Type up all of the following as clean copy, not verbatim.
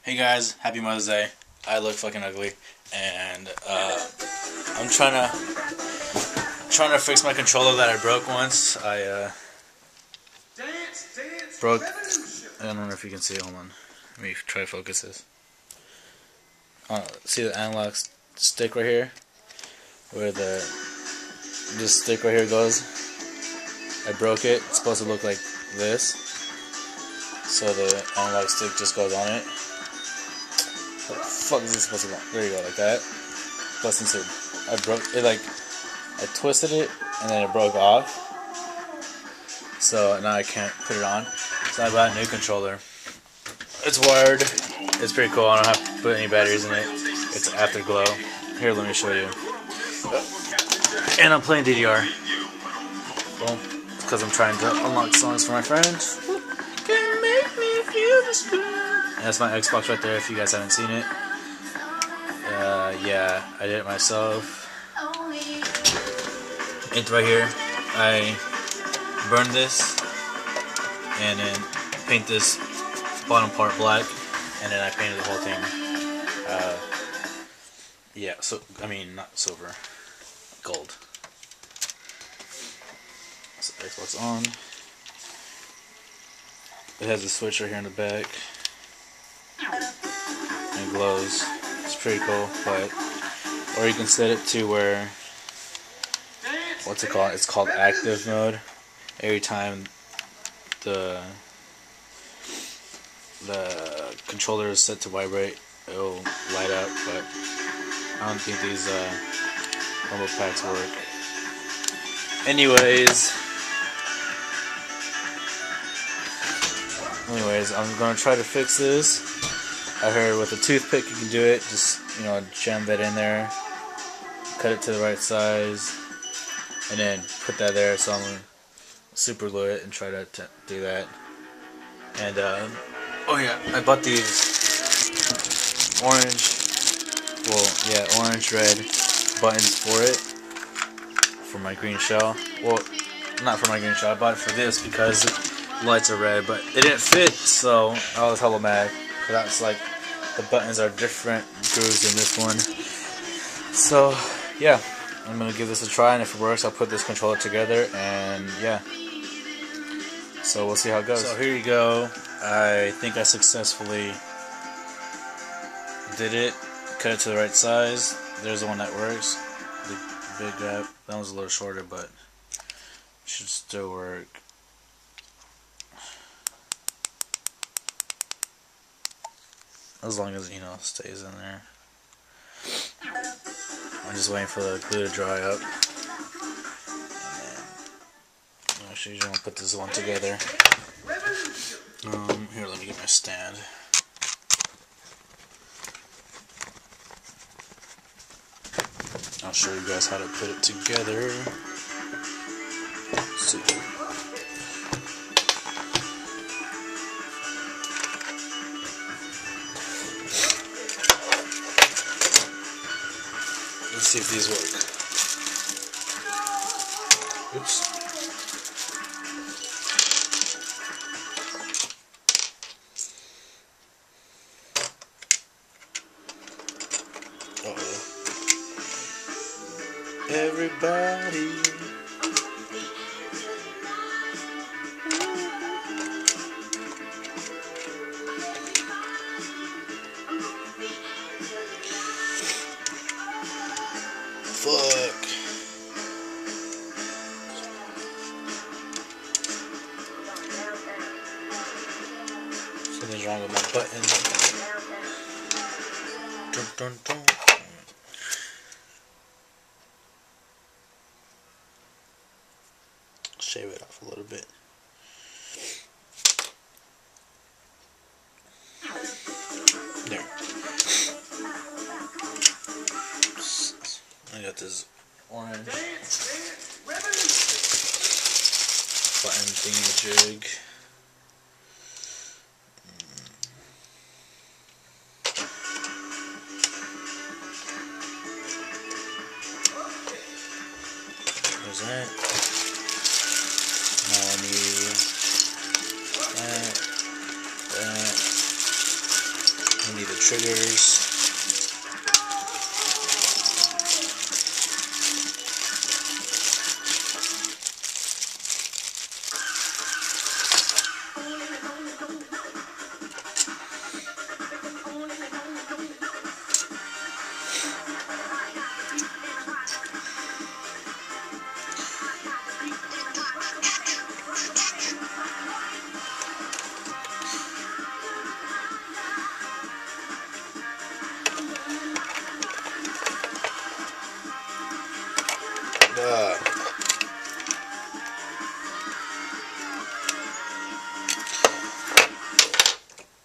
Hey guys, happy Mother's Day. I look fucking ugly, and I'm trying to fix my controller that I broke once. I broke. I don't know if you can see it. Hold on. Let me try to focus this. See the analog stick right here, where this stick right here goes. I broke it. It's supposed to look like this, so the analog stick just goes on it. What the fuck is this supposed to go? There you go, like that. Plus, I broke it, I twisted it and then it broke off. So now I can't put it on. So I bought a new controller. It's wired. It's pretty cool. I don't have to put any batteries in it. It's Afterglow. Here, let me show you. And I'm playing DDR. Well, because I'm trying to unlock songs for my friends. Can make me feel this good. And that's my Xbox right there if you guys haven't seen it. Yeah, I did it myself. It's right here. I burned this and then paint this bottom part black, and then I painted the whole thing. Yeah, so I mean not silver, gold. So Xbox on. It has a switch right here in the back. And it glows. It's pretty cool, or you can set it to where, what's it called? It's called active mode. Every time the controller is set to vibrate, it will light up, but I don't think these rumble packs work. Anyways, I'm gonna try to fix this. I heard with a toothpick you can do it. Just, jam that in there, cut it to the right size, and then put that there. So I'm gonna super glue it and try to do that. And oh yeah, I bought these orange red buttons for it, for my green shell. Well, not for my green shell. I bought it for this because the lights are red, but it didn't fit, so I was hella mad. Cause that's like, the buttons are different grooves in this one. So yeah, I'm gonna give this a try, and if it works, I'll put this controller together, and yeah. So we'll see how it goes. So here you go. I think I successfully did it. Cut it to the right size. There's the one that works. The big gap. That one's a little shorter, but should still work. As long as, stays in there. I'm just waiting for the glue to dry up. And actually, I'm going to put this one together. Here, let me get my stand. I'll show you guys how to put it together. Let's see. Let's see if these work. Oops. Uh-oh. Everybody. Fuck. Something's wrong with my button. Dun, dun, dun. Shave it off a little bit. There. I got this orange button thingamajig. There's that. Now I need that, You need the triggers.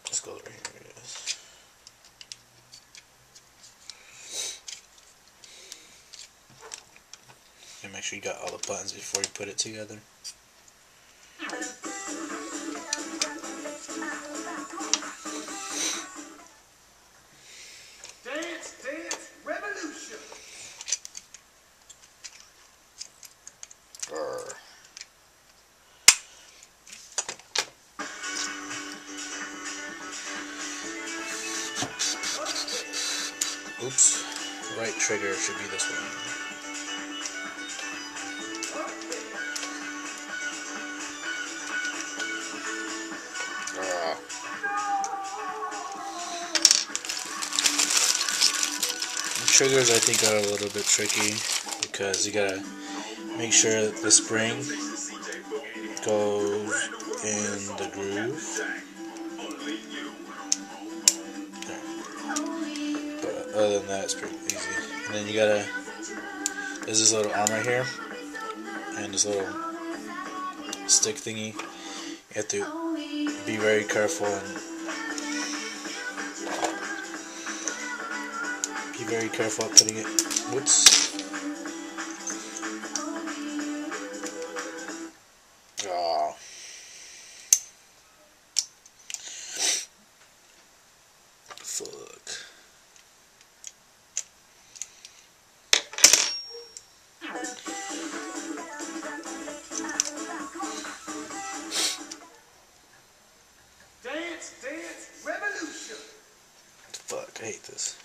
This goes right here. It is. And make sure you got all the buttons before you put it together. Dance, dance, revolution. Oops. Right trigger should be this one. Triggers I think are a little bit tricky because you gotta make sure that the spring goes in the groove. But other than that, it's pretty easy. And then you gotta, there's this little arm right here and this little stick thingy. You have to be very careful and very careful at putting it. Whoops. Oh. Fuck. Dance, dance, revolution. Fuck, I hate this.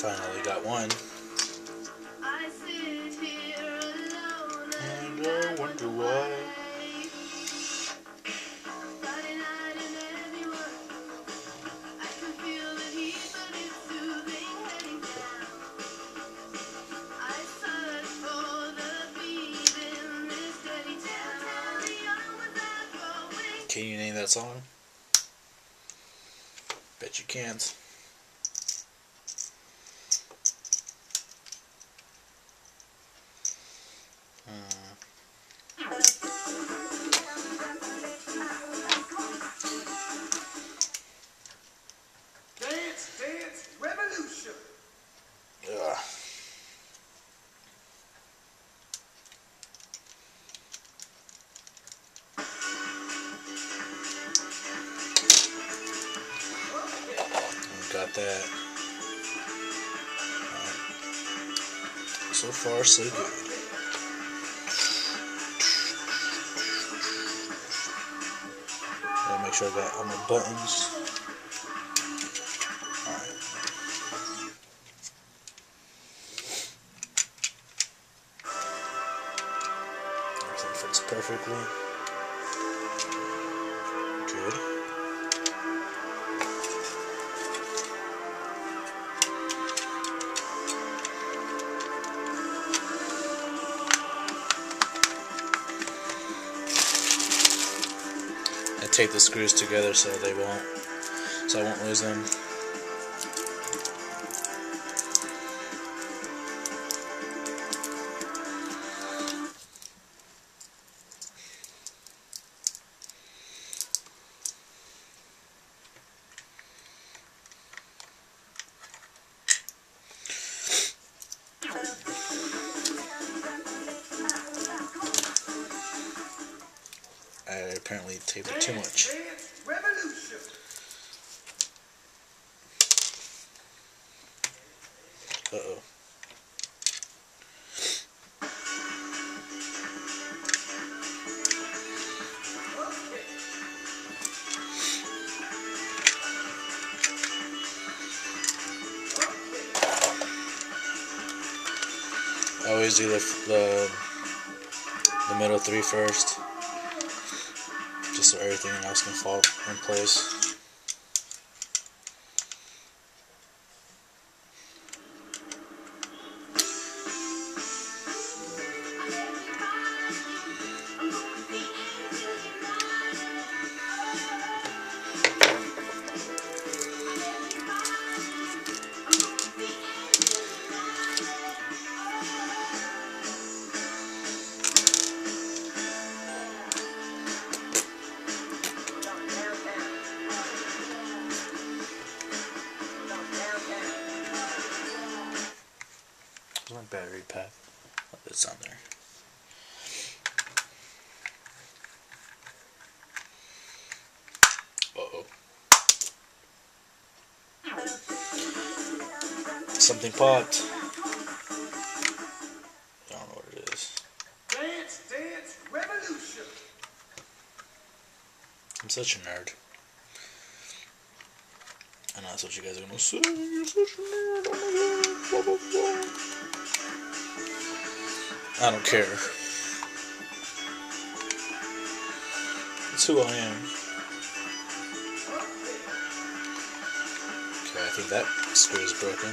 Finally got one. And I wonder why. Can you name that song? Bet you can't. Dance, dance, revolution. Ugh. Got that. So far, so good. Gotta make sure I got all my buttons. Alright. Everything fits perfectly. Good. Tape the screws together so I won't lose them. apparently taped it too much. Dance Revolution. Uh-oh. I always do the middle three first, just so everything else can fall in place. Where's my battery pack? Oh, it's on there. Uh-oh. Something popped. I don't know what it is. Dance Revolution. I'm such a nerd. I know that's what you guys are gonna say. You're such a nerd. Oh my god. Blah, blah, blah. I don't care. It's who I am. Okay, I think that screw is broken.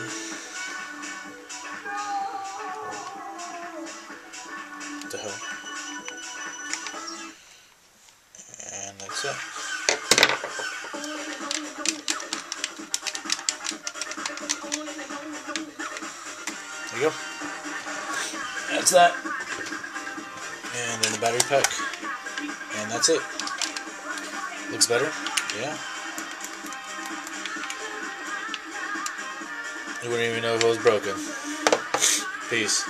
What the hell? And that's it. There you go. That's that. And then the battery pack. And that's it. Looks better? Yeah. You wouldn't even know if it was broken. Peace.